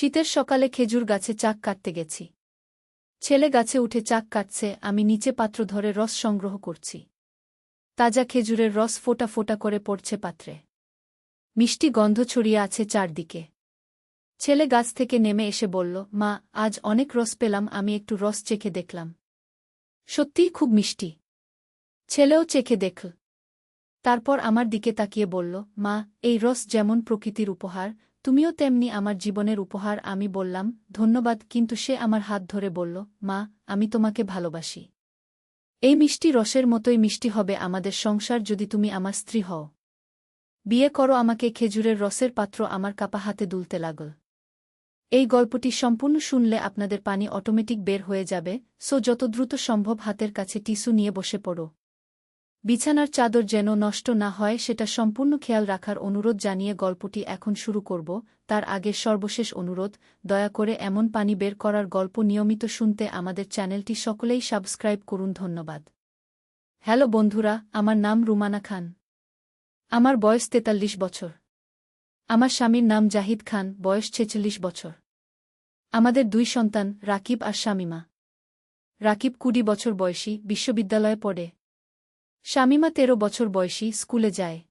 শীতের সকালে খেজুর গাছে চাক কাটতে গেছি। ছেলে গাছে উঠে চাক কাটছে, আমি নিচে পাত্র ধরে রস সংগ্রহ করছি। তাজা খেজুরের রস ফোঁটা ফোঁটা করে পড়ছে পাত্রে। মিষ্টি গন্ধ ছড়িয়ে আছে চারদিকে। ছেলে গাছ থেকে নেমে এসে বলল, মা, আজ অনেক রস পেলাম। আমি একটু রস চেখে দেখলাম। সত্যিই খুব মিষ্টি। ছেলেও চেখে দেখল। তারপর আমার দিকে তাকিয়ে বলল, মা, এই রস যেমন প্রকৃতির উপহার, তুমিও তেমনি আমার জীবনের উপহার। আমি বললাম, ধন্যবাদ, কিন্তু সে আমার হাত ধরে বলল, মা, আমি তোমাকে ভালোবাসি। এই মিষ্টি রসের মতোই মিষ্টি হবে আমাদের সংসার যদি তুমি আমার স্ত্রী হও। বিয়ে করো আমাকে। খেজুরের রসের পাত্র আমার কাপা হাতে দুলতে লাগল। এই গল্পটি সম্পূর্ণ শুনলে আপনাদের পানি অটোমেটিক বের হয়ে যাবে, সো যত দ্রুত সম্ভব হাতের কাছে টিস্যু নিয়ে বসে পড়ো। বিছানার চাদর যেন নষ্ট না হয় সেটা সম্পূর্ণ খেয়াল রাখার অনুরোধ জানিয়ে গল্পটি এখন শুরু করব। তার আগে সর্বশেষ অনুরোধ, দয়া করে এমন পানি বের করার গল্প নিয়মিত শুনতে আমাদের চ্যানেলটি সকলেই সাবস্ক্রাইব করুন। ধন্যবাদ। হ্যালো বন্ধুরা, আমার নাম রুমানা খান। আমার বয়স ৪৩ বছর। আমার স্বামীর নাম জাহিদ খান, বয়স ৪৬ বছর। আমাদের ২ সন্তান, রাকিব আর শামিমা। রাকিব ২০ বছর বয়সী, বিশ্ববিদ্যালয়ে পড়ে। শামিমা ১৩ বছর বয়সী, স্কুলে যায়।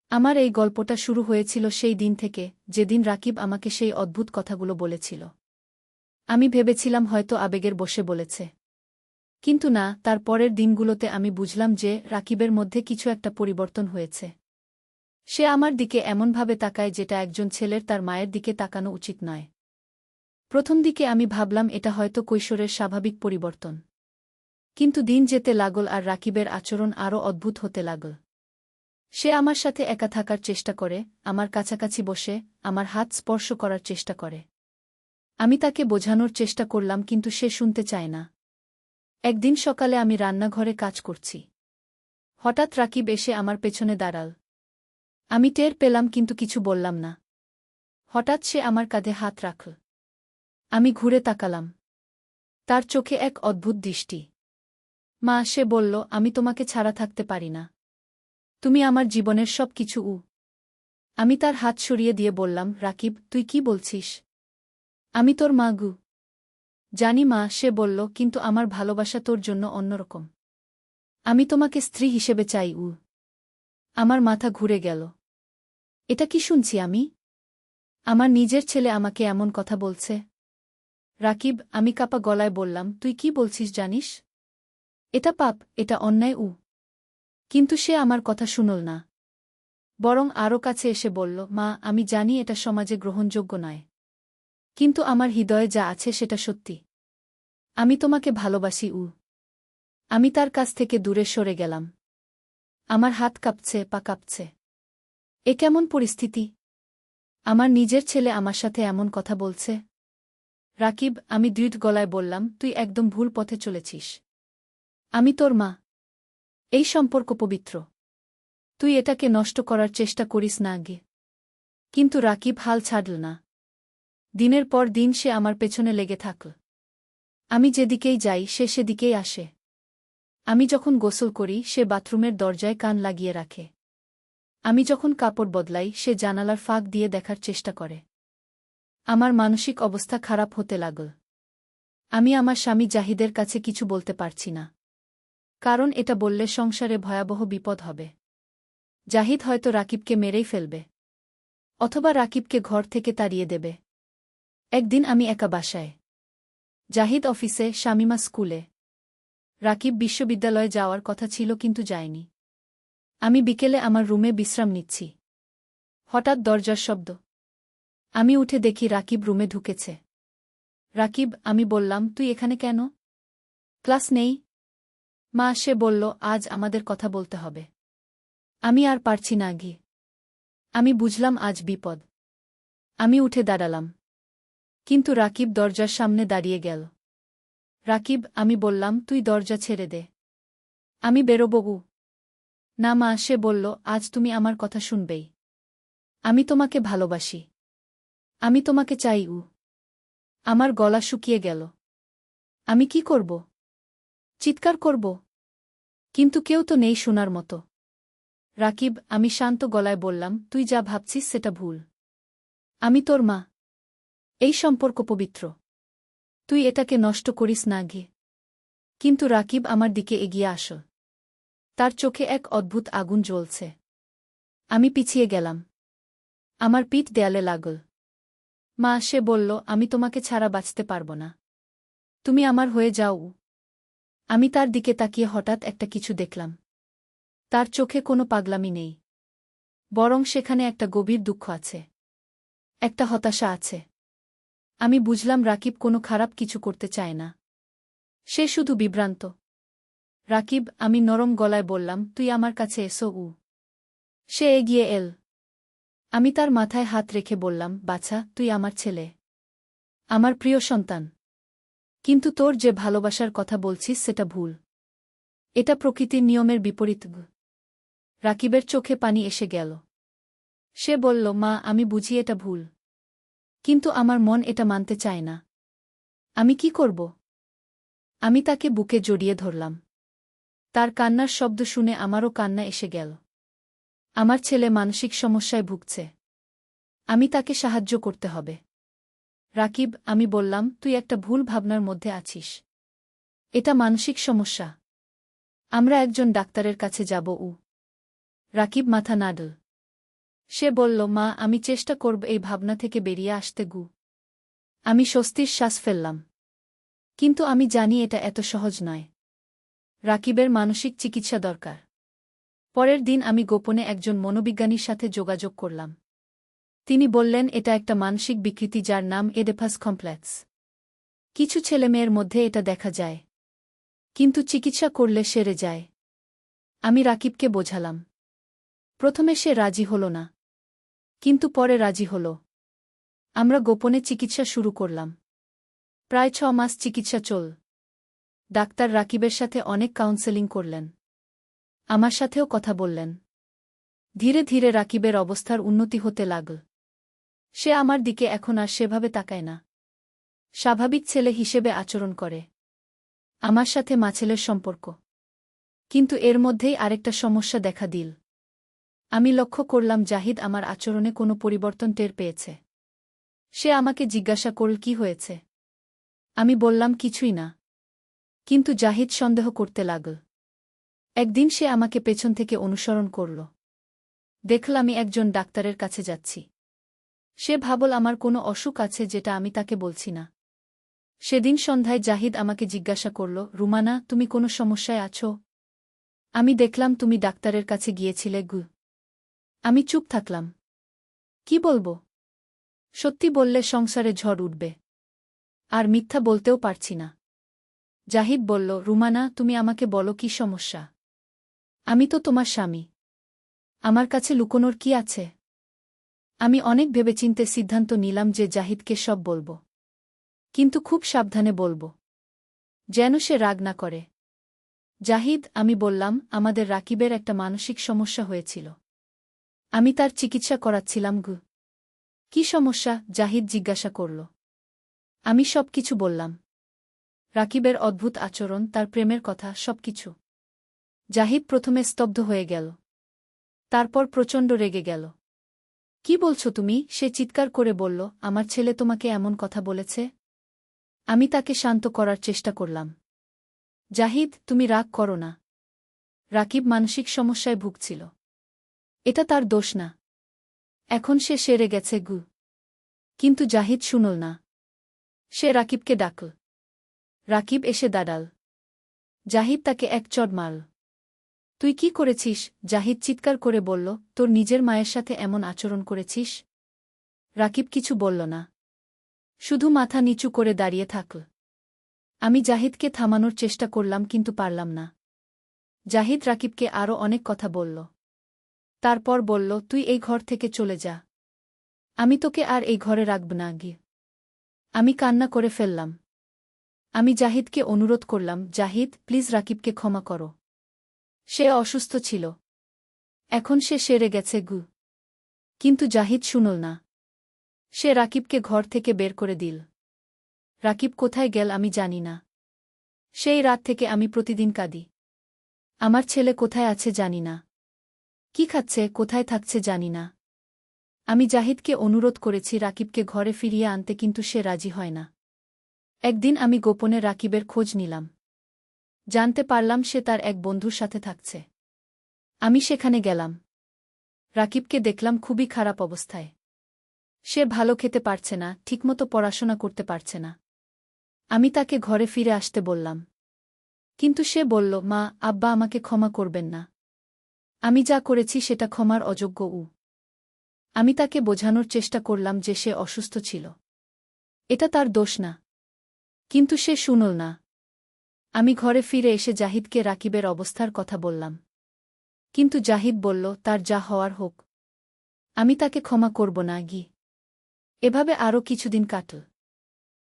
আমার এই গল্পটা শুরু হয়েছিল সেই দিন থেকে, যেদিন রাকিব আমাকে সেই অদ্ভুত কথাগুলো বলেছিল। আমি ভেবেছিলাম হয়তো আবেগের বশে বলেছে। কিন্তু না, তার পরের দিনগুলোতে আমি বুঝলাম যে রাকিবের মধ্যে কিছু একটা পরিবর্তন হয়েছে। সে আমার দিকে এমনভাবে তাকায় যেটা একজন ছেলের তার মায়ের দিকে তাকানো উচিত নয়। প্রথম দিকে আমি ভাবলাম এটা হয়তো কৈশোরের স্বাভাবিক পরিবর্তন। কিন্তু দিন যেতে লাগল আর রাকিবের আচরণ আরও অদ্ভুত হতে লাগল। সে আমার সাথে একা থাকার চেষ্টা করে, আমার কাছাকাছি বসে, আমার হাত স্পর্শ করার চেষ্টা করে। আমি তাকে বোঝানোর চেষ্টা করলাম, কিন্তু সে শুনতে চায় না। একদিন সকালে আমি রান্নাঘরে কাজ করছি। হঠাৎ রাকিব এসে আমার পেছনে দাঁড়াল। আমি টের পেলাম, কিন্তু কিছু বললাম না। হঠাৎ সে আমার কাঁধে হাত রাখল। আমি ঘুরে তাকালাম। তার চোখে এক অদ্ভুত দৃষ্টি। মা, সে বলল, আমি তোমাকে ছাড়া থাকতে পারি না। তুমি আমার জীবনের সব কিছু। আমি তার হাত সরিয়ে দিয়ে বললাম, রাকিব, তুই কি বলছিস? আমি তোর মা গু। জানি মা, সে বলল, কিন্তু আমার ভালোবাসা তোর জন্য অন্যরকম। আমি তোমাকে স্ত্রী হিসেবে চাই। আমার মাথা ঘুরে গেল। এটা কি শুনছি আমি? আমার নিজের ছেলে আমাকে এমন কথা বলছে। রাকিব, আমি কাপা গলায় বললাম, তুই কি বলছিস জানিস? এটা পাপ, এটা অন্যায়। কিন্তু সে আমার কথা শুনল না। বরং আরও কাছে এসে বলল, মা, আমি জানি এটা সমাজে গ্রহণযোগ্য নয়। কিন্তু আমার হৃদয়ে যা আছে সেটা সত্যি। আমি তোমাকে ভালোবাসি। আমি তার কাছ থেকে দূরে সরে গেলাম। আমার হাত কাঁপছে, পা কাঁপছে। এ কেমন পরিস্থিতি? আমার নিজের ছেলে আমার সাথে এমন কথা বলছে। রাকিব, আমি দৃঢ় গলায় বললাম, তুই একদম ভুল পথে চলেছিস। আমি তোর মা। এই সম্পর্ক পবিত্র। তুই এটাকে নষ্ট করার চেষ্টা করিস না আগে। কিন্তু রাকিব হাল ছাড়ল না। দিনের পর দিন সে আমার পেছনে লেগে থাকল। আমি যেদিকেই যাই সে সেদিকেই আসে। আমি যখন গোসল করি সে বাথরুমের দরজায় কান লাগিয়ে রাখে। আমি যখন কাপড় বদলাই সে জানালার ফাঁক দিয়ে দেখার চেষ্টা করে। আমার মানসিক অবস্থা খারাপ হতে লাগল। আমি আমার স্বামী জাহিদের কাছে কিছু বলতে পারছি না। কারণ এটা বললে সংসারে ভয়াবহ বিপদ হবে। জাহিদ হয়তো রাকিবকে মেরেই ফেলবে। অথবা রাকিবকে ঘর থেকে তাড়িয়ে দেবে। একদিন আমি একা বাসায়। জাহিদ অফিসে, শামিমা স্কুলে। রাকিব বিশ্ববিদ্যালয়ে যাওয়ার কথা ছিল কিন্তু যায়নি। আমি বিকেলে আমার রুমে বিশ্রাম নিচ্ছি। হঠাৎ দরজার শব্দ। আমি উঠে দেখি রাকিব রুমে ঢুকেছে। রাকিব, আমি বললাম, তুই এখানে কেন? ক্লাস নেই? মা, সে বলল, আজ আমাদের কথা বলতে হবে। আমি আর পারছি না গিয়ে। আমি বুঝলাম আজ বিপদ। আমি উঠে দাঁড়ালাম। কিন্তু রাকিব দরজার সামনে দাঁড়িয়ে গেল। রাকিব, আমি বললাম, তুই দরজা ছেড়ে দে। আমি বেরোবো। না মা, সে বলল, আজ তুমি আমার কথা শুনবেই। আমি তোমাকে ভালোবাসি। আমি তোমাকে চাই। আমার গলা শুকিয়ে গেল। আমি কি করব? চিৎকার করব? কিন্তু কেউ তো নেই শোনার মতো। রাকিব, আমি শান্ত গলায় বললাম, তুই যা ভাবছিস সেটা ভুল। আমি তোর মা। এই সম্পর্ক পবিত্র। তুই এটাকে নষ্ট করিস না গে। কিন্তু রাকিব আমার দিকে এগিয়ে আসল। তার চোখে এক অদ্ভুত আগুন জ্বলছে। আমি পিছিয়ে গেলাম। আমার পিঠ দেয়ালে লাগল। মা, সে বলল, আমি তোমাকে ছাড়া বাঁচতে পারব না। তুমি আমার হয়ে যাও। আমি তার দিকে তাকিয়ে হঠাৎ একটা কিছু দেখলাম। তার চোখে কোনো পাগলামি নেই, বরং সেখানে একটা গভীর দুঃখ আছে, একটা হতাশা আছে। আমি বুঝলাম রাকিব কোনো খারাপ কিছু করতে চায় না। সে শুধু বিভ্রান্ত। রাকিব, আমি নরম গলায় বললাম, তুই আমার কাছে এসো। সে এগিয়ে এল। আমি তার মাথায় হাত রেখে বললাম, বাছা, তুই আমার ছেলে, আমার প্রিয় সন্তান। কিন্তু তোর যে ভালোবাসার কথা বলছিস সেটা ভুল। এটা প্রকৃতির নিয়মের বিপরীত। রাকিবের চোখে পানি এসে গেল। সে বলল, মা, আমি বুঝি এটা ভুল, কিন্তু আমার মন এটা মানতে চায় না। আমি কি করব? আমি তাকে বুকে জড়িয়ে ধরলাম। তার কান্নার শব্দ শুনে আমারও কান্না এসে গেল। আমার ছেলে মানসিক সমস্যায় ভুগছে। আমি তাকে সাহায্য করতে হবে। রাকিব, আমি বললাম, তুই একটা ভুল ভাবনার মধ্যে আছিস। এটা মানসিক সমস্যা। আমরা একজন ডাক্তারের কাছে যাব। রাকিব মাথা নাড়ল। সে বলল, মা, আমি চেষ্টা করব এই ভাবনা থেকে বেরিয়ে আসতে। আমি স্বস্তির শ্বাস ফেললাম। কিন্তু আমি জানি এটা এত সহজ নয়। রাকিবের মানসিক চিকিৎসা দরকার। পরের দিন আমি গোপনে একজন মনোবিজ্ঞানীর সাথে যোগাযোগ করলাম। তিনি বললেন, এটা একটা মানসিক বিকৃতি যার নাম এডেপাস কমপ্লেক্স। কিছু ছেলেমেয়ের মধ্যে এটা দেখা যায়, কিন্তু চিকিৎসা করলে সেরে যায়। আমি রাকিবকে বোঝালাম। প্রথমে সে রাজি হল না, কিন্তু পরে রাজি হল। আমরা গোপনে চিকিৎসা শুরু করলাম। প্রায় 6 মাস চিকিৎসা চল। ডাক্তার রাকিবের সাথে অনেক কাউন্সেলিং করলেন। আমার সাথেও কথা বললেন। ধীরে ধীরে রাকিবের অবস্থার উন্নতি হতে লাগল। সে আমার দিকে এখন আর সেভাবে তাকায় না। স্বাভাবিক ছেলে হিসেবে আচরণ করে। আমার সাথে মাছেলের সম্পর্ক। কিন্তু এর মধ্যেই আরেকটা সমস্যা দেখা দিল। আমি লক্ষ্য করলাম জাহিদ আমার আচরণে কোনো পরিবর্তন টের পেয়েছে। সে আমাকে জিজ্ঞাসা করল, কি হয়েছে? আমি বললাম, কিছুই না। কিন্তু জাহিদ সন্দেহ করতে লাগল। একদিন সে আমাকে পেছন থেকে অনুসরণ করল। দেখল আমি একজন ডাক্তারের কাছে যাচ্ছি। সে ভাবল আমার কোনো অসুখ আছে যেটা আমি তাকে বলছি না। সেদিন সন্ধ্যায় জাহিদ আমাকে জিজ্ঞাসা করল, রুমানা, তুমি কোনো সমস্যায় আছো? আমি দেখলাম তুমি ডাক্তারের কাছে গিয়েছিলে। আমি চুপ থাকলাম। কি বলবো? সত্যি বললে সংসারে ঝড় উঠবে, আর মিথ্যা বলতেও পারছি না। জাহিদ বলল, রুমানা, তুমি আমাকে বলো, কি সমস্যা? আমি তো তোমার স্বামী। আমার কাছে লুকোনোর কি আছে? আমি অনেক ভেবেচিন্তে সিদ্ধান্ত নিলাম যে জাহিদকে সব বলবো, কিন্তু খুব সাবধানে বলবো, যেন সে রাগ না করে। জাহিদ, আমি বললাম, আমাদের রাকিবের একটা মানসিক সমস্যা হয়েছিল। আমি তার চিকিৎসা করাচ্ছিলাম। কি সমস্যা? জাহিদ জিজ্ঞাসা করল। আমি সব কিছু বললাম। রাকিবের অদ্ভুত আচরণ, তার প্রেমের কথা, সবকিছু। জাহিদ প্রথমে স্তব্ধ হয়ে গেল। তারপর প্রচণ্ড রেগে গেল। কি বলছো তুমি? সে চিৎকার করে বলল, আমার ছেলে তোমাকে এমন কথা বলেছে? আমি তাকে শান্ত করার চেষ্টা করলাম। জাহিদ, তুমি রাগ করো না। রাকিব মানসিক সমস্যায় ভুগছিল। এটা তার দোষ না। এখন সে সেরে গেছে। কিন্তু জাহিদ শুনল না। সে রাকিবকে ডাকল। রাকিব এসে দাঁড়াল। জাহিদ তাকে এক চড় মারল। তুই কি করেছিস? জাহিদ চিৎকার করে বলল, তোর নিজের মায়ের সাথে এমন আচরণ করেছিস? রাকিব কিছু বলল না, শুধু মাথা নিচু করে দাঁড়িয়ে থাকল। আমি জাহিদকে থামানোর চেষ্টা করলাম, কিন্তু পারলাম না। জাহিদ রাকিবকে আরও অনেক কথা বলল। তারপর বলল, তুই এই ঘর থেকে চলে যা। আমি তোকে আর এই ঘরে রাখব না। আমি কান্না করে ফেললাম। আমি জাহিদকে অনুরোধ করলাম, জাহিদ, প্লিজ রাকিবকে ক্ষমা করো। সে অসুস্থ ছিল। এখন সে সেরে গেছে। কিন্তু জাহিদ শুনল না। সে রাকিবকে ঘর থেকে বের করে দিল। রাকিব কোথায় গেল আমি জানি না। সেই রাত থেকে আমি প্রতিদিন কাঁদি। আমার ছেলে কোথায় আছে জানি না। কি খাচ্ছে, কোথায় থাকছে জানি না। আমি জাহিদকে অনুরোধ করেছি রাকিবকে ঘরে ফিরিয়ে আনতে, কিন্তু সে রাজি হয় না। একদিন আমি গোপনে রাকিবের খোঁজ নিলাম। জানতে পারলাম সে তার এক বন্ধুর সাথে থাকছে। আমি সেখানে গেলাম। রাকিবকে দেখলাম খুবই খারাপ অবস্থায়। সে ভালো খেতে পারছে না, ঠিকমতো পড়াশোনা করতে পারছে না। আমি তাকে ঘরে ফিরে আসতে বললাম। কিন্তু সে বলল, মা, আব্বা আমাকে ক্ষমা করবেন না। আমি যা করেছি সেটা ক্ষমার অযোগ্য। আমি তাকে বোঝানোর চেষ্টা করলাম যে সে অসুস্থ ছিল। এটা তার দোষ না। কিন্তু সে শুনল না। আমি ঘরে ফিরে এসে জাহিদকে রাকিবের অবস্থার কথা বললাম। কিন্তু জাহিদ বলল, তার যা হওয়ার হোক। আমি তাকে ক্ষমা করব না। এভাবে আরও কিছুদিন কাটল।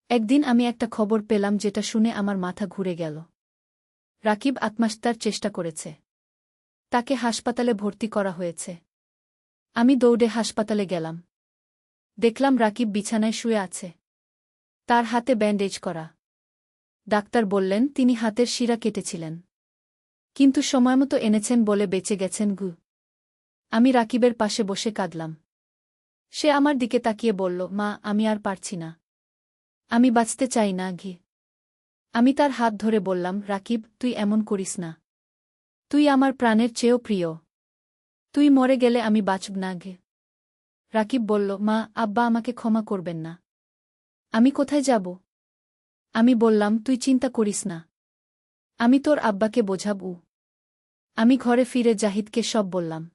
একদিন আমি একটা খবর পেলাম যেটা শুনে আমার মাথা ঘুরে গেল। রাকিব আত্মহত্যার চেষ্টা করেছে। তাকে হাসপাতালে ভর্তি করা হয়েছে। আমি দৌড়ে হাসপাতালে গেলাম। দেখলাম রাকিব বিছানায় শুয়ে আছে। তার হাতে ব্যান্ডেজ করা। ডাক্তার বললেন তিনি হাতের শিরা কেটেছিলেন। কিন্তু সময়মতো এনেছেন বলে বেঁচে গেছেন। আমি রাকিবের পাশে বসে কাঁদলাম। সে আমার দিকে তাকিয়ে বলল, মা, আমি আর পারছি না। আমি বাঁচতে চাই না। আমি তার হাত ধরে বললাম, রাকিব, তুই এমন করিস না। তুই আমার প্রাণের চেয়েও প্রিয়। তুই মরে গেলে আমি বাঁচব না। রাকিব বলল, মা, আব্বা আমাকে ক্ষমা করবেন না। আমি কোথায় যাব? আমি বললাম, তুই চিন্তা করিস না। আমি তোর আব্বাকে বোঝাবো। আমি ঘরে ফিরে জাহিদকে সব বললাম।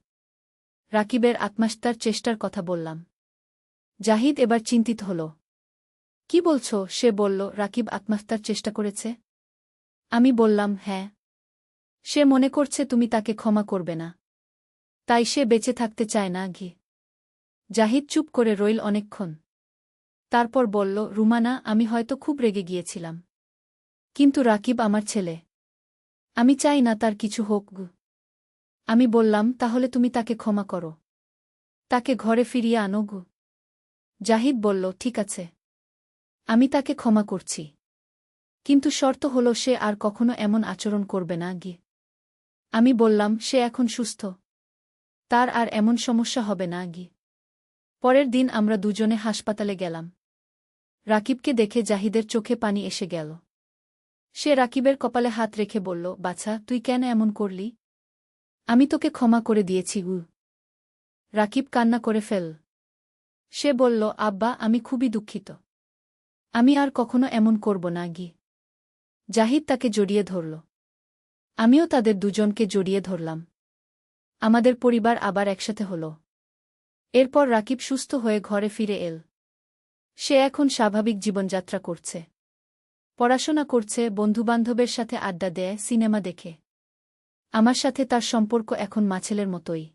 রাকিবের আত্মহত্যার চেষ্টার কথা বললাম। জাহিদ এবার চিন্তিত হল। কি বলছ? সে বলল, রাকিব আত্মহত্যার চেষ্টা করেছে। আমি বললাম, হ্যাঁ। সে মনে করছে তুমি তাকে ক্ষমা করবে না, তাই সে বেঁচে থাকতে চায় না। জাহিদ চুপ করে রইল অনেকক্ষণ। তারপর বলল, রুমানা, আমি হয়তো খুব রেগে গিয়েছিলাম। কিন্তু রাকিব আমার ছেলে। আমি চাই না তার কিছু হোক। আমি বললাম, তাহলে তুমি তাকে ক্ষমা করো। তাকে ঘরে ফিরিয়ে আনো। জাহিদ বলল, ঠিক আছে। আমি তাকে ক্ষমা করছি। কিন্তু শর্ত হল সে আর কখনো এমন আচরণ করবে না। আমি বললাম, সে এখন সুস্থ। তার আর এমন সমস্যা হবে না। পরের দিন আমরা দুজনে হাসপাতালে গেলাম। রাকিবকে দেখে জাহিদের চোখে পানি এসে গেল। সে রাকিবের কপালে হাত রেখে বলল, বাছা, তুই কেন এমন করলি? আমি তোকে ক্ষমা করে দিয়েছি। রাকিব কান্না করে ফেল। সে বলল, আব্বা, আমি খুবই দুঃখিত। আমি আর কখনো এমন করব না। জাহিদ তাকে জড়িয়ে ধরল। আমিও তাদের দুজনকে জড়িয়ে ধরলাম। আমাদের পরিবার আবার একসাথে হল। এরপর রাকিব সুস্থ হয়ে ঘরে ফিরে এল। সে এখন স্বাভাবিক জীবনযাত্রা করছে। পড়াশোনা করছে, বন্ধুবান্ধবের সাথে আড্ডা দেয়, সিনেমা দেখে। আমার সাথে তার সম্পর্ক এখন মাছেলের মতোই।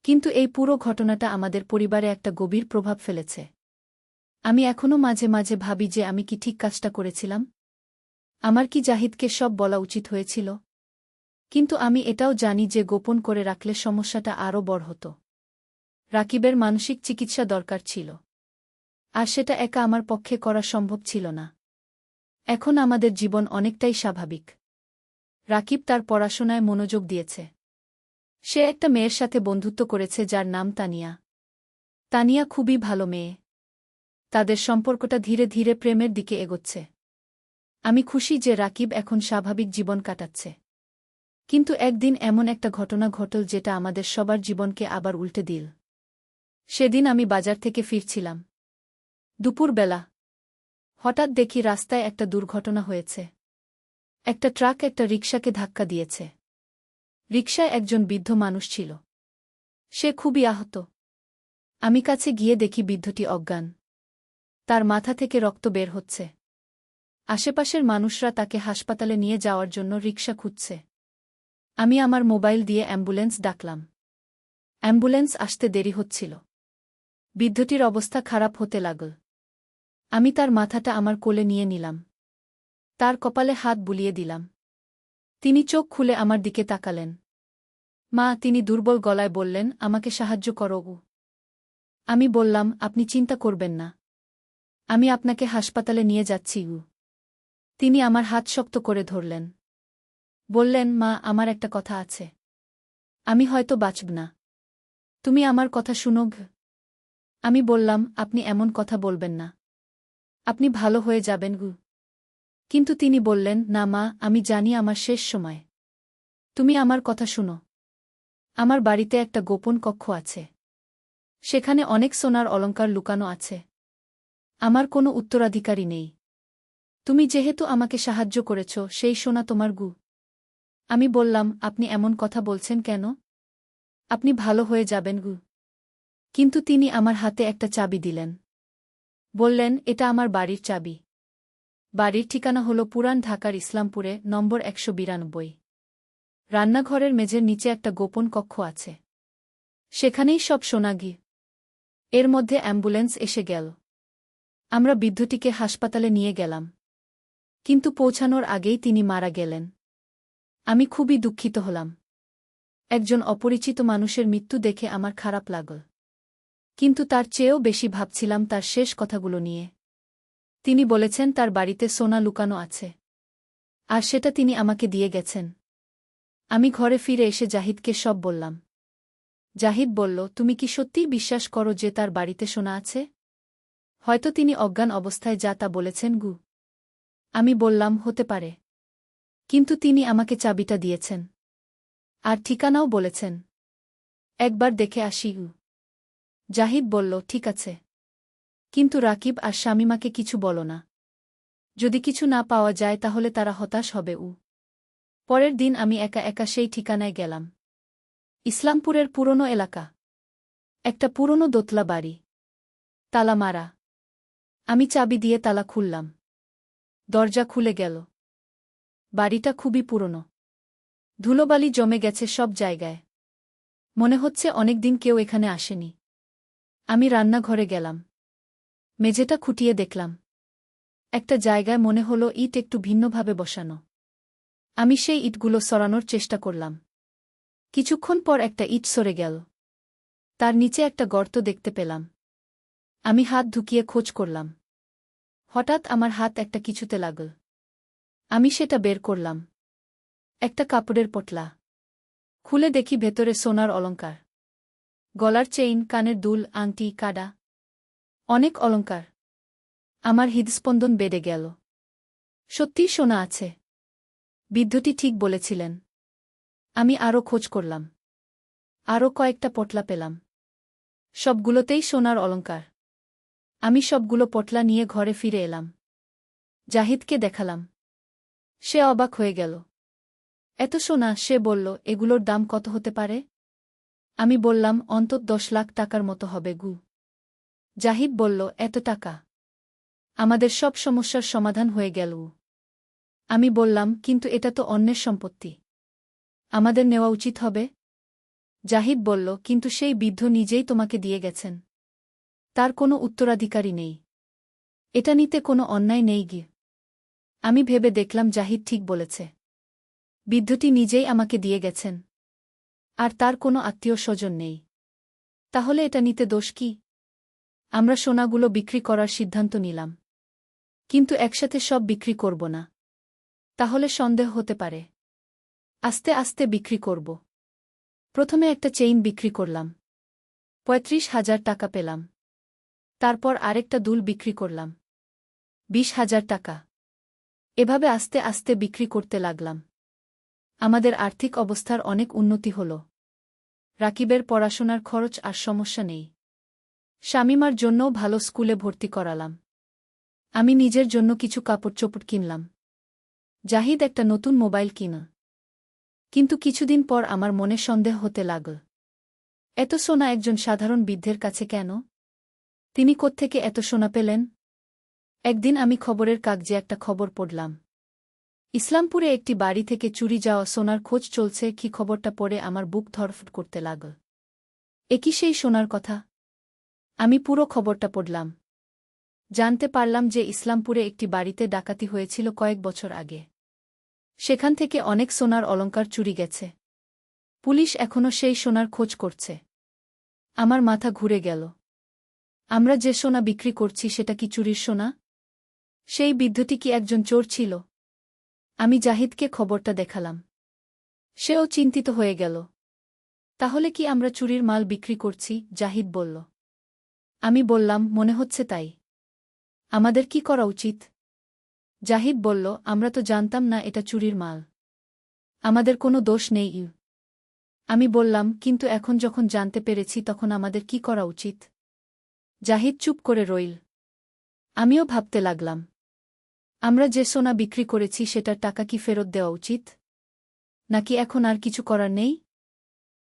কিন্তু এই পুরো ঘটনাটা আমাদের পরিবারে একটা গভীর প্রভাব ফেলেছে। আমি এখনও মাঝে মাঝে ভাবি যে আমি কি ঠিক কাজটা করেছিলাম। আমার কি জাহিদকে সব বলা উচিত হয়েছিল? কিন্তু আমি এটাও জানি যে গোপন করে রাখলে সমস্যাটা আরও বড় হতো। রাকিবের মানসিক চিকিৎসা দরকার ছিল। আর সেটা একা আমার পক্ষে করা সম্ভব ছিল না। এখন আমাদের জীবন অনেকটাই স্বাভাবিক। রাকিব তার পড়াশোনায় মনোযোগ দিয়েছে। সে একটা মেয়ের সাথে বন্ধুত্ব করেছে যার নাম তানিয়া। তানিয়া খুবই ভালো মেয়ে। তাদের সম্পর্কটা ধীরে ধীরে প্রেমের দিকে এগোচ্ছে। আমি খুশি যে রাকিব এখন স্বাভাবিক জীবন কাটাচ্ছে। কিন্তু একদিন এমন একটা ঘটনা ঘটল যেটা আমাদের সবার জীবনকে আবার উল্টে দিল। সেদিন আমি বাজার থেকে ফিরছিলাম। দুপুরবেলা। হঠাৎ দেখি রাস্তায় একটা দুর্ঘটনা হয়েছে। একটা ট্রাক একটা রিকশাকে ধাক্কা দিয়েছে। রিকশায় একজন বৃদ্ধ মানুষ ছিল। সে খুবই আহত। আমি কাছে গিয়ে দেখি বৃদ্ধটি অজ্ঞান। তার মাথা থেকে রক্ত বের হচ্ছে। আশেপাশের মানুষরা তাকে হাসপাতালে নিয়ে যাওয়ার জন্য রিকশা খুঁজছে। আমি আমার মোবাইল দিয়ে অ্যাম্বুলেন্স ডাকলাম। অ্যাম্বুলেন্স আসতে দেরি হচ্ছিল। বৃদ্ধটির অবস্থা খারাপ হতে লাগল। আমি তার মাথাটা আমার কোলে নিয়ে নিলাম। তার কপালে হাত বুলিয়ে দিলাম। তিনি চোখ খুলে আমার দিকে তাকালেন। মা, তিনি দুর্বল গলায় বললেন, আমাকে সাহায্য করো। আমি বললাম, আপনি চিন্তা করবেন না। আমি আপনাকে হাসপাতালে নিয়ে যাচ্ছি। তিনি আমার হাত শক্ত করে ধরলেন। বললেন, মা, আমার একটা কথা আছে। আমি হয়তো বাঁচব না। তুমি আমার কথা শুনো। আমি বললাম, আপনি এমন কথা বলবেন না। আপনি ভালো হয়ে যাবেন গু। কিন্তু তিনি বললেন, না মা, আমি জানি আমার শেষ সময়। তুমি আমার কথা শুনো। আমার বাড়িতে একটা গোপন কক্ষ আছে। সেখানে অনেক সোনার অলংকার লুকানো আছে। আমার কোনো উত্তরাধিকারী নেই। তুমি যেহেতু আমাকে সাহায্য করেছ, সেই সোনা তোমার গু। আমি বললাম, আপনি এমন কথা বলছেন কেন? আপনি ভালো হয়ে যাবেন গু। কিন্তু তিনি আমার হাতে একটা চাবি দিলেন। বললেন, এটা আমার বাড়ির চাবি। বাড়ির ঠিকানা হল পুরান ঢাকার ইসলামপুরে, নম্বর ১৯২। রান্নাঘরের মেঝের নিচে একটা গোপন কক্ষ আছে। সেখানেই সব সোনা গি। এর মধ্যে অ্যাম্বুলেন্স এসে গেল। আমরা বৃদ্ধটিকে হাসপাতালে নিয়ে গেলাম। কিন্তু পৌঁছানোর আগেই তিনি মারা গেলেন। আমি খুবই দুঃখিত হলাম। একজন অপরিচিত মানুষের মৃত্যু দেখে আমার খারাপ লাগল। কিন্তু তার চেয়েও বেশি ভাবছিলাম তার শেষ কথাগুলো নিয়ে। তিনি বলেছেন তার বাড়িতে সোনা লুকানো আছে। আর সেটা তিনি আমাকে দিয়ে গেছেন। আমি ঘরে ফিরে এসে জাহিদকে সব বললাম। জাহিদ বলল, তুমি কি সত্যিই বিশ্বাস করো যে তার বাড়িতে সোনা আছে? হয়তো তিনি অজ্ঞান অবস্থায় যা তা বলেছেন গু। আমি বললাম, হতে পারে। কিন্তু তিনি আমাকে চাবিটা দিয়েছেন। আর ঠিকানাও বলেছেন। একবার দেখে আসি গু। জাহিদ বলল, ঠিক আছে। কিন্তু রাকিব আর শামিমাকে কিছু বলো না। যদি কিছু না পাওয়া যায় তাহলে তারা হতাশ হবে। পরের দিন আমি একা একা সেই ঠিকানায় গেলাম। ইসলামপুরের পুরনো এলাকা। একটা পুরনো দোতলা বাড়ি। তালা মারা। আমি চাবি দিয়ে তালা খুললাম। দরজা খুলে গেল। বাড়িটা খুবই পুরনো। ধুলোবালি জমে গেছে সব জায়গায়। মনে হচ্ছে অনেকদিন কেউ এখানে আসেনি। আমি রান্নাঘরে গেলাম। মেঝেটা খুঁটিয়ে দেখলাম। একটা জায়গায় মনে হলো ইট একটু ভিন্নভাবে বসানো। আমি সেই ইটগুলো সরানোর চেষ্টা করলাম। কিছুক্ষণ পর একটা ইট সরে গেল। তার নিচে একটা গর্ত দেখতে পেলাম। আমি হাত ঢুকিয়ে খোঁজ করলাম। হঠাৎ আমার হাত একটা কিছুতে লাগল। আমি সেটা বের করলাম। একটা কাপড়ের পটলা। খুলে দেখি ভেতরে সোনার অলংকার। গলার চেইন, কানের দুল, আংটি, কাডা। অনেক অলংকার। আমার হৃদস্পন্দন বেড়ে গেল। সত্যিই সোনা আছে। বৃদ্ধটি ঠিক বলেছিলেন। আমি আরও খোঁজ করলাম। আরও কয়েকটা পটলা পেলাম। সবগুলোতেই সোনার অলংকার। আমি সবগুলো পটলা নিয়ে ঘরে ফিরে এলাম। জাহিদকে দেখালাম। সে অবাক হয়ে গেল। এত সোনা! সে বলল, এগুলোর দাম কত হতে পারে? আমি বললাম, অন্তত ১০ লাখ টাকার মতো হবে গু। জাহিদ বলল, এত টাকা! আমাদের সব সমস্যার সমাধান হয়ে গেল। আমি বললাম, কিন্তু এটা তো অন্যের সম্পত্তি। আমাদের নেওয়া উচিত হবে। জাহিদ বলল, কিন্তু সেই বৃদ্ধ নিজেই তোমাকে দিয়ে গেছেন। তার কোনো উত্তরাধিকারী নেই। এটা নিতে কোনো অন্যায় নেই গি। আমি ভেবে দেখলাম জাহিদ ঠিক বলেছে। বৃদ্ধটি নিজেই আমাকে দিয়ে গেছেন। আর তার কোনো আত্মীয় স্বজন নেই। তাহলে এটা নিতে দোষ কি? আমরা সোনাগুলো বিক্রি করার সিদ্ধান্ত নিলাম। কিন্তু একসাথে সব বিক্রি করব না। তাহলে সন্দেহ হতে পারে। আস্তে আস্তে বিক্রি করব। প্রথমে একটা চেইন বিক্রি করলাম। ৩৫,০০০ টাকা পেলাম। তারপর আরেকটা দুল বিক্রি করলাম। ২০,০০০ টাকা। এভাবে আস্তে আস্তে বিক্রি করতে লাগলাম। আমাদের আর্থিক অবস্থার অনেক উন্নতি হল। রাকিবের পড়াশোনার খরচ আর সমস্যা নেই। শামিমার জন্যও ভালো স্কুলে ভর্তি করালাম। আমি নিজের জন্য কিছু কাপড়চোপড় কিনলাম। জাহিদ একটা নতুন মোবাইল কিনা। কিন্তু কিছুদিন পর আমার মনে সন্দেহ হতে লাগল। এত সোনা একজন সাধারণ বৃদ্ধের কাছে কেন? তিনি কোত্থেকে এত সোনা পেলেন? একদিন আমি খবরের কাগজে একটা খবর পড়লাম। ইসলামপুরে একটি বাড়ি থেকে চুরি যাওয়া সোনার খোঁজ চলছে। কি খবরটা পড়ে আমার বুক ধড়ফড় করতে লাগল। এ কি সেই সোনার কথা? আমি পুরো খবরটা পড়লাম। জানতে পারলাম যে ইসলামপুরে একটি বাড়িতে ডাকাতি হয়েছিল কয়েক বছর আগে। সেখান থেকে অনেক সোনার অলংকার চুরি গেছে। পুলিশ এখনও সেই সোনার খোঁজ করছে। আমার মাথা ঘুরে গেল। আমরা যে সোনা বিক্রি করছি সেটা কি চুরির সোনা? সেই বৃদ্ধটি কি একজন চোর ছিল? আমি জাহিদকে খবরটা দেখালাম। সেও চিন্তিত হয়ে গেল। তাহলে কি আমরা চুরির মাল বিক্রি করছি? জাহিদ বলল। আমি বললাম, মনে হচ্ছে তাই। আমাদের কি করা উচিত? জাহিদ বলল, আমরা তো জানতাম না এটা চুরির মাল। আমাদের কোনো দোষ নেই। আমি বললাম, কিন্তু এখন যখন জানতে পেরেছি তখন আমাদের কি করা উচিত? জাহিদ চুপ করে রইল। আমিও ভাবতে লাগলাম, আমরা যে সোনা বিক্রি করেছি সেটার টাকা কি ফেরত দেওয়া উচিত? নাকি এখন আর কিছু করার নেই?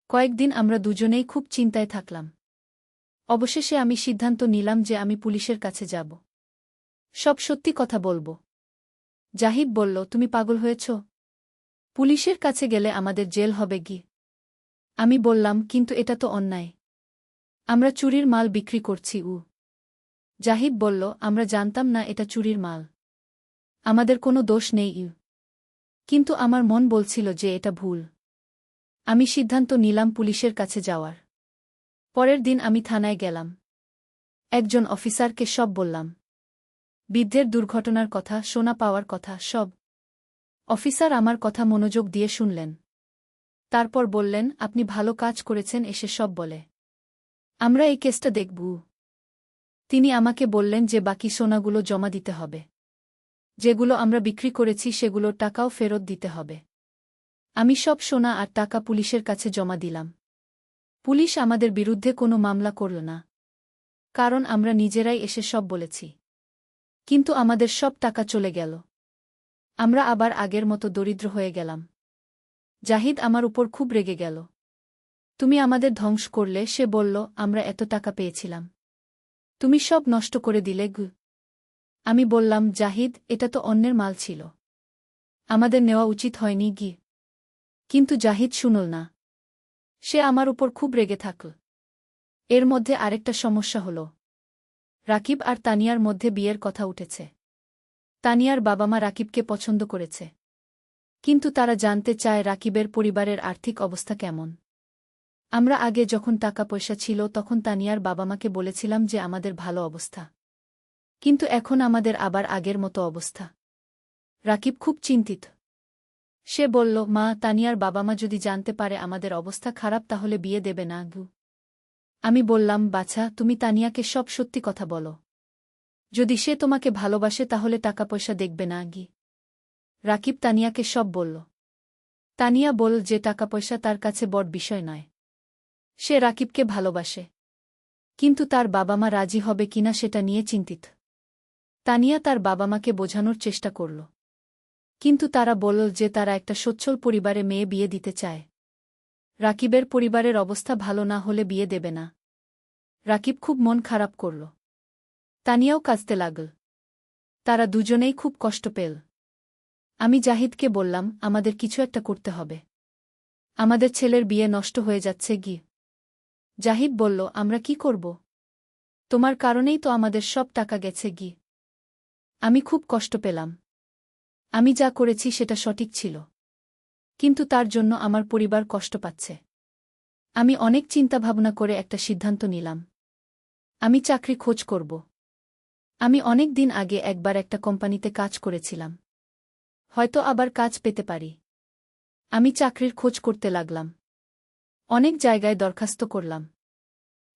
কয়েকদিন আমরা দুজনেই খুব চিন্তায় থাকলাম। অবশেষে আমি সিদ্ধান্ত নিলাম যে আমি পুলিশের কাছে যাব। সব সত্যি কথা বলবো। জাহিদ বলল, তুমি পাগল হয়েছ? পুলিশের কাছে গেলে আমাদের জেল হবে কি? আমি বললাম, কিন্তু এটা তো অন্যায়। আমরা চুরির মাল বিক্রি করছি। জাহিদ বলল, আমরা জানতাম না এটা চুরির মাল। আমাদের কোনো দোষ নেই। কিন্তু আমার মন বলছিল যে এটা ভুল। আমি সিদ্ধান্ত নিলাম পুলিশের কাছে যাওয়ার। পরের দিন আমি থানায় গেলাম। একজন অফিসারকে সব বললাম। বৃদ্ধের দুর্ঘটনার কথা, সোনা পাওয়ার কথা, সব। অফিসার আমার কথা মনোযোগ দিয়ে শুনলেন। তারপর বললেন, আপনি ভালো কাজ করেছেন এসে সব বলে। আমরা এই কেসটা দেখব। তিনি আমাকে বললেন যে বাকি সোনাগুলো জমা দিতে হবে। যেগুলো আমরা বিক্রি করেছি সেগুলোর টাকাও ফেরত দিতে হবে। আমি সব সোনা আর টাকা পুলিশের কাছে জমা দিলাম। পুলিশ আমাদের বিরুদ্ধে কোনো মামলা করল না। কারণ আমরা নিজেরাই এসে সব বলেছি। কিন্তু আমাদের সব টাকা চলে গেল। আমরা আবার আগের মতো দরিদ্র হয়ে গেলাম। জাহিদ আমার উপর খুব রেগে গেল। তুমি আমাদের ধ্বংস করলে, সে বলল, আমরা এত টাকা পেয়েছিলাম। তুমি সব নষ্ট করে দিলে। আমি বললাম, জাহিদ, এটা তো অন্যের মাল ছিল। আমাদের নেওয়া উচিত হয়নি। কিন্তু জাহিদ শুনল না। সে আমার উপর খুব রেগে থাকল। এর মধ্যে আরেকটা সমস্যা হল। রাকিব আর তানিয়ার মধ্যে বিয়ের কথা উঠেছে। তানিয়ার বাবা মা রাকিবকে পছন্দ করেছে। কিন্তু তারা জানতে চায় রাকিবের পরিবারের আর্থিক অবস্থা কেমন। আমরা আগে যখন টাকা পয়সা ছিল তখন তানিয়ার বাবা মাকে বলেছিলাম যে আমাদের ভালো অবস্থা। কিন্তু এখন আমাদের আবার আগের মতো অবস্থা। রাকিব খুব চিন্তিত। সে বলল, মা, তানিয়ার বাবা মা যদি জানতে পারে আমাদের অবস্থা খারাপ তাহলে বিয়ে দেবে না। আমি বললাম, বাছা, তুমি তানিয়াকে সব সত্যি কথা বলো। যদি সে তোমাকে ভালোবাসে তাহলে টাকা পয়সা দেখবে না। রাকিব তানিয়াকে সব বলল। তানিয়া বলল যে টাকা পয়সা তার কাছে বড় বিষয় নয়। সে রাকিবকে ভালোবাসে। কিন্তু তার বাবা মা রাজি হবে কিনা সেটা নিয়ে চিন্তিত। তানিয়া তার বাবা মাকে বোঝানোর চেষ্টা করল। কিন্তু তারা বলল যে তারা একটা সচ্ছল পরিবারে মেয়ে বিয়ে দিতে চায়। রাকিবের পরিবারের অবস্থা ভালো না হলে বিয়ে দেবে না। রাকিব খুব মন খারাপ করল। তানিয়াও কাঁদতে লাগল। তারা দুজনেই খুব কষ্ট পেল। আমি জাহিদকে বললাম, আমাদের কিছু একটা করতে হবে। আমাদের ছেলের বিয়ে নষ্ট হয়ে যাচ্ছে। জাহিদ বলল, আমরা কি করব? তোমার কারণেই তো আমাদের সব টাকা গেছে। আমি খুব কষ্ট পেলাম। আমি যা করেছি সেটা সঠিক ছিল। কিন্তু তার জন্য আমার পরিবার কষ্ট পাচ্ছে। আমি অনেক চিন্তাভাবনা করে একটা সিদ্ধান্ত নিলাম। আমি চাকরি খোঁজ করব। আমি অনেক দিন আগে একবার একটা কোম্পানিতে কাজ করেছিলাম। হয়তো আবার কাজ পেতে পারি। আমি চাকরির খোঁজ করতে লাগলাম। অনেক জায়গায় দরখাস্ত করলাম।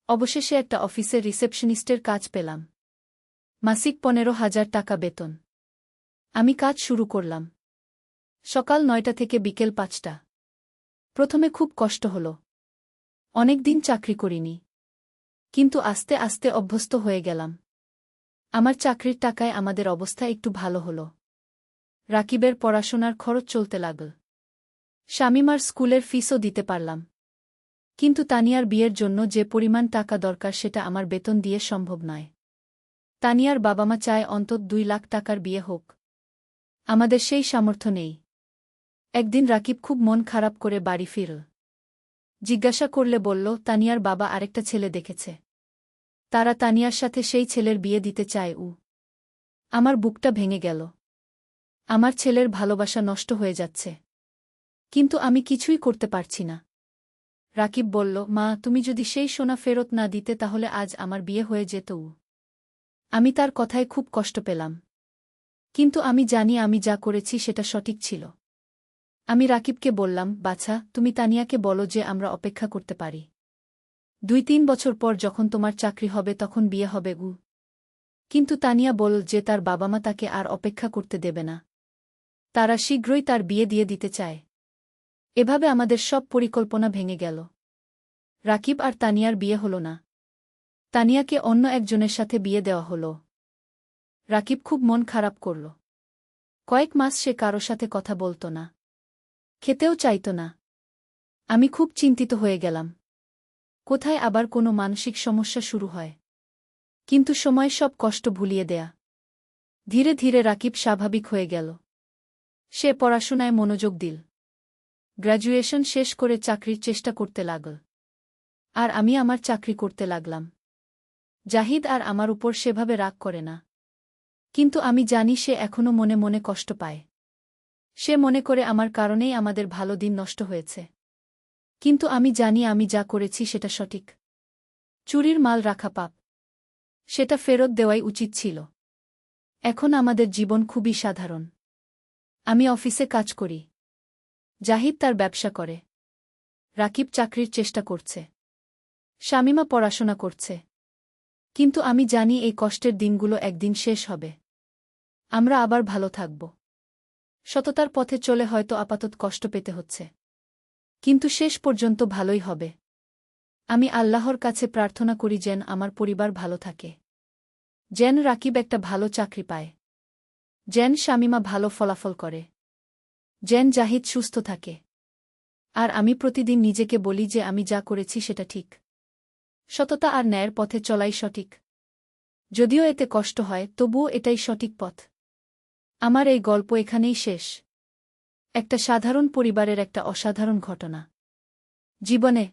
অবশেষে একটা অফিসের রিসেপশনিস্টের কাজ পেলাম। মাসিক 15,000 টাকা বেতন। আমি কাজ শুরু করলাম। সকাল 9টা থেকে বিকেল 5টা। প্রথমে খুব কষ্ট হল। অনেক দিন চাকরি করিনি। কিন্তু আস্তে আস্তে অভ্যস্ত হয়ে গেলাম। আমার চাকরির টাকায় আমাদের অবস্থা একটু ভালো হল। রাকিবের পড়াশোনার খরচ চলতে লাগল। শামিমার স্কুলের ফিসও দিতে পারলাম। কিন্তু তানিয়ার বিয়ের জন্য যে পরিমাণ টাকা দরকার সেটা আমার বেতন দিয়ে সম্ভব নয়। তানিয়ার বাবা মা চায় অন্তত 2 লাখ টাকার বিয়ে হোক। আমাদের সেই সামর্থ্য নেই। একদিন রাকিব খুব মন খারাপ করে বাড়ি ফিরল। জিজ্ঞাসা করলে বলল, তানিয়ার বাবা আরেকটা ছেলে দেখেছে। তারা তানিয়ার সাথে সেই ছেলের বিয়ে দিতে চায়। আমার বুকটা ভেঙে গেল। আমার ছেলের ভালোবাসা নষ্ট হয়ে যাচ্ছে। কিন্তু আমি কিছুই করতে পারছি না। রাকিব বলল, মা, তুমি যদি সেই সোনা ফেরত না দিতে তাহলে আজ আমার বিয়ে হয়ে যেত। আমি তার কথায় খুব কষ্ট পেলাম। কিন্তু আমি জানি আমি যা করেছি সেটা সঠিক ছিল। আমি রাকিবকে বললাম, বাছা, তুমি তানিয়াকে বলো যে আমরা অপেক্ষা করতে পারি। 2-3 বছর পর যখন তোমার চাকরি হবে তখন বিয়ে হবে গু। কিন্তু তানিয়া বলল যে তার বাবা-মা তাকে আর অপেক্ষা করতে দেবে না। তারা শীঘ্রই তার বিয়ে দিয়ে দিতে চায়। এভাবে আমাদের সব পরিকল্পনা ভেঙে গেল। রাকিব আর তানিয়ার বিয়ে হল না। তানিয়াকে অন্য একজনের সাথে বিয়ে দেওয়া হল। রাকিব খুব মন খারাপ করল। কয়েক মাস সে কারো সাথে কথা বলত না। খেতেও চাইত না। আমি খুব চিন্তিত হয়ে গেলাম। কোথায় আবার কোনো মানসিক সমস্যা শুরু হয়। কিন্তু সময় সব কষ্ট ভুলিয়ে দেয়া। ধীরে ধীরে রাকিব স্বাভাবিক হয়ে গেল। সে পড়াশোনায় মনোযোগ দিল। গ্র্যাজুয়েশন শেষ করে চাকরির চেষ্টা করতে লাগল। আর আমি আমার চাকরি করতে লাগলাম। জাহিদ আর আমার উপর সেভাবে রাগ করে না। কিন্তু আমি জানি সে এখনো মনে মনে কষ্ট পায়। সে মনে করে আমার কারণেই আমাদের ভালো দিন নষ্ট হয়েছে। কিন্তু আমি জানি আমি যা করেছি সেটা সঠিক। চুরির মাল রাখা পাপ। সেটা ফেরত দেওয়াই উচিত ছিল। এখন আমাদের জীবন খুবই সাধারণ। আমি অফিসে কাজ করি। জাহিদ তার ব্যবসা করে। রাকিব চাকরির চেষ্টা করছে। শামিমা পড়াশোনা করছে। কিন্তু আমি জানি এই কষ্টের দিনগুলো একদিন শেষ হবে। আমরা আবার ভালো থাকব। সততার পথে চলে হয়তো আপাতত কষ্ট পেতে হচ্ছে। কিন্তু শেষ পর্যন্ত ভালোই হবে। আমি আল্লাহর কাছে প্রার্থনা করি যেন আমার পরিবার ভালো থাকে। যেন রাকিব একটা ভালো চাকরি পায়। যেন শামিমা ভালো ফলাফল করে। যেন জাহিদ সুস্থ থাকে। আর আমি প্রতিদিন নিজেকে বলি যে আমি যা করেছি সেটা ঠিক। সততা আর ন্যায়ের পথে চলাই সঠিক। যদিও এতে কষ্ট হয় তবুও এটাই সঠিক পথ। আমার এই গল্প এখানেই শেষ। একটা সাধারণ পরিবারের একটা অসাধারণ ঘটনা। জীবনে